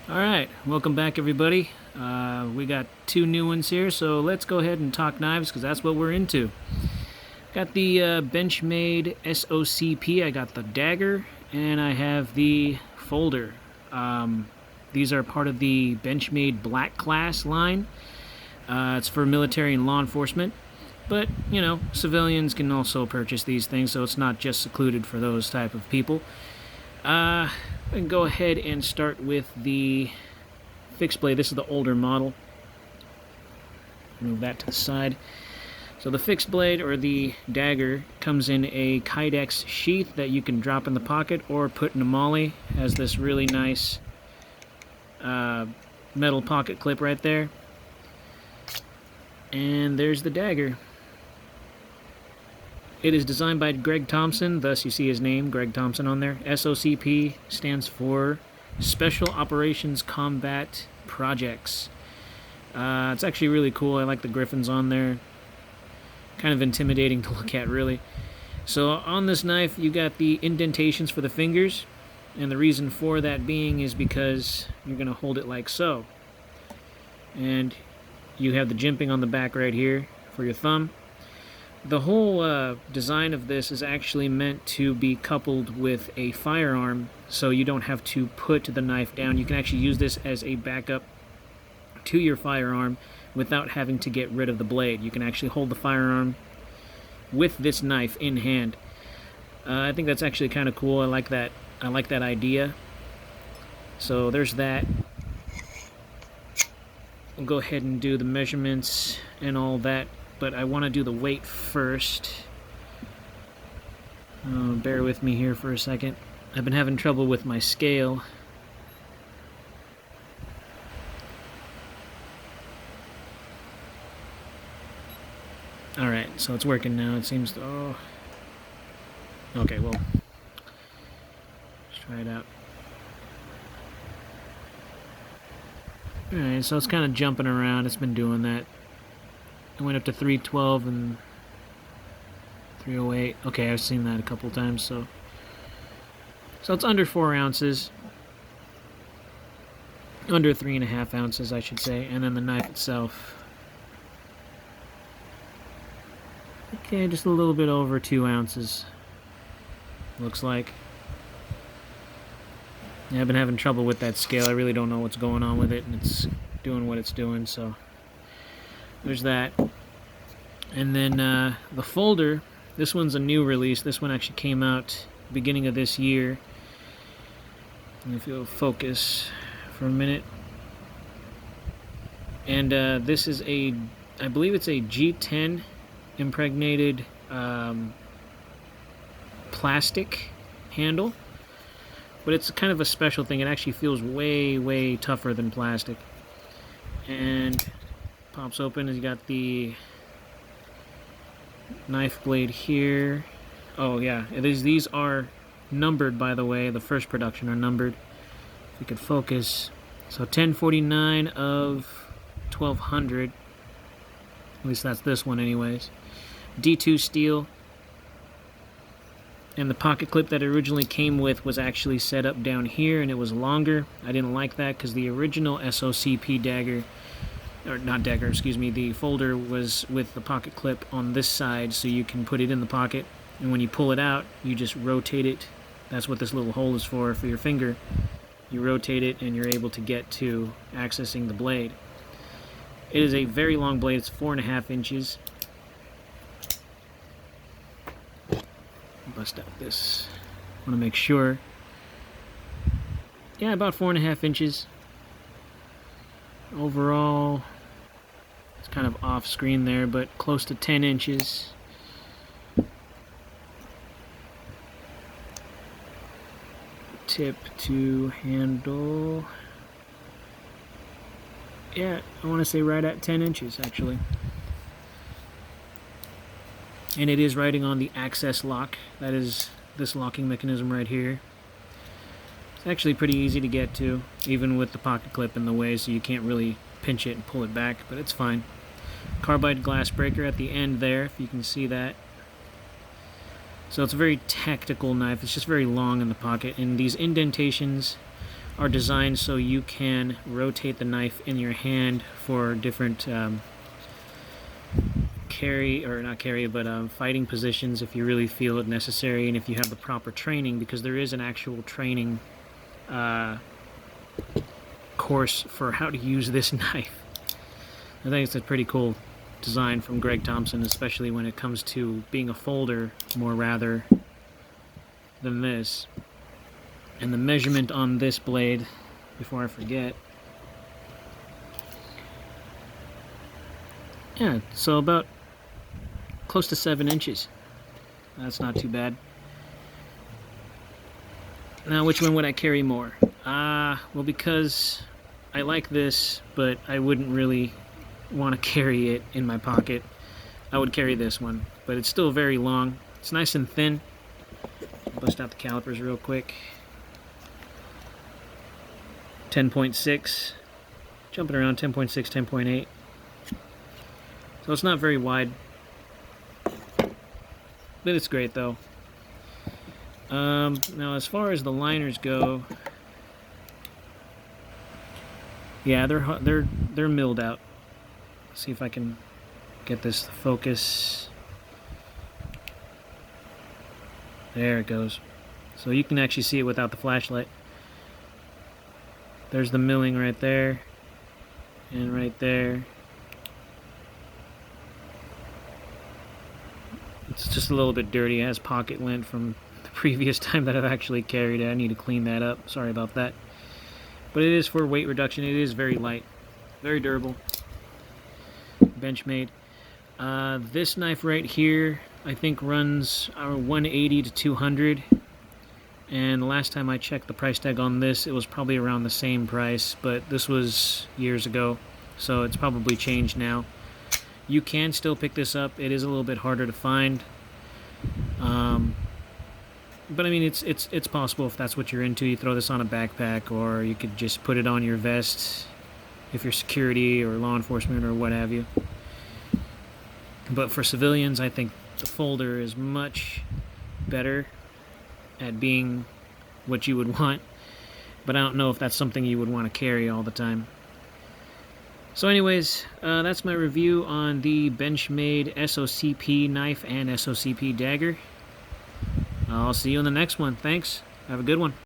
Alright, welcome back everybody. We got two new ones here, so let's go ahead and talk knives because that's what we're into. Got the Benchmade SOCP, I got the Dagger, and I have the Folder. These are part of the Benchmade Black Class line. It's for military and law enforcement, but, you know, civilians can also purchase these things, so it's not just secluded for those type of people. I can go ahead and start with the fixed blade. This is the older model. Move that to the side. So the fixed blade, or the Dagger, comes in a Kydex sheath that you can drop in the pocket or put in a molly. Has this really nice metal pocket clip right there. And there's the Dagger. It is designed by Greg Thompson, thus you see his name, Greg Thompson, on there. SOCP stands for Special Operations Combat Projects. It's actually really cool. I like the griffins on there. Kind of intimidating to look at, really. So on this knife, you got the indentations for the fingers, and the reason for that being is because you're going to hold it like so. And you have the jimping on the back right here for your thumb. The whole design of this is actually meant to be coupled with a firearm, so you don't have to put the knife down. You can actually use this as a backup to your firearm without having to get rid of the blade. You can actually hold the firearm with this knife in hand. I think that's actually kind of cool. I like that idea. So there's that. We'll go ahead and do the measurements and all that, but I want to do the weight first. Bear with me here for a second. I've been having trouble with my scale. Alright, so it's working now. It seems to... Oh. Okay, well. Let's try it out. Alright, so it's kind of jumping around. It's been doing that. It went up to 312 and 308. Okay, I've seen that a couple times, so it's under 4 ounces. Under 3.5 ounces, I should say. And then the knife itself. Okay, just a little bit over 2 ounces. Looks like. Yeah, I've been having trouble with that scale. I really don't know what's going on with it, and it's doing what it's doing, so there's that. And then the Folder, this one's a new release. This one actually came out beginning of this year. And if you'll focus for a minute. And this is a, I believe it's a G10 impregnated plastic handle. But it's kind of a special thing. It actually feels way, way tougher than plastic. And pops open, and you got the knife blade here. Oh yeah, these are numbered, by the way. The first production are numbered. If you could focus. So 1049 of 1200. At least that's this one anyways. D2 steel. And the pocket clip that it originally came with was actually set up down here, and it was longer. I didn't like that because the original SOCP Dagger, or not Dagger, excuse me, the Folder was with the pocket clip on this side, so you can put it in the pocket, and when you pull it out, you just rotate it. That's what this little hole is for your finger. You rotate it, and you're able to get to accessing the blade. It is a very long blade. It's 4.5 inches. Bust out this. I want to make sure. Yeah, about 4.5 inches. Overall, it's kind of off screen there, but close to 10 inches. Tip to handle. Yeah, I want to say right at 10 inches, actually. And it is riding on the access lock. That is this locking mechanism right here. It's actually pretty easy to get to, even with the pocket clip in the way, so you can't really pinch it and pull it back, but it's fine. Carbide glass breaker at the end there, if you can see that. So it's a very tactical knife. It's just very long in the pocket, and these indentations are designed so you can rotate the knife in your hand for different fighting positions if you really feel it necessary, and if you have the proper training, because there is an actual training course for how to use this knife. I think it's a pretty cool design from Greg Thompson, especially when it comes to being a folder more rather than this. And the measurement on this blade, before I forget, yeah, so about close to 7 inches. That's not too bad. Now, which one would I carry more? Well, because I like this, but I wouldn't really want to carry it in my pocket, I would carry this one. But it's still very long. It's nice and thin. Bust out the calipers real quick. 10.6. Jumping around 10.6, 10.8. So it's not very wide. But it's great though. Now as far as the liners go, yeah, they're milled out. Let's see if I can get this to focus. There it goes. So you can actually see it without the flashlight. There's the milling right there, and right there. It's just a little bit dirty. It has pocket lint from the previous time that I've actually carried it. I need to clean that up. Sorry about that. But it is for weight reduction. It is very light, very durable. Benchmade. This knife right here, I think runs 180 to 200. And the last time I checked the price tag on this, it was probably around the same price, but this was years ago, so it's probably changed now. You can still pick this up. It is a little bit harder to find, but I mean it's possible if that's what you're into. You throw this on a backpack, or you could just put it on your vest if you're security or law enforcement or what have you. But for civilians, I think the folder is much better at being what you would want, but I don't know if that's something you would want to carry all the time. So anyways, that's my review on the Benchmade SOCP knife and SOCP dagger. I'll see you in the next one. Thanks. Have a good one.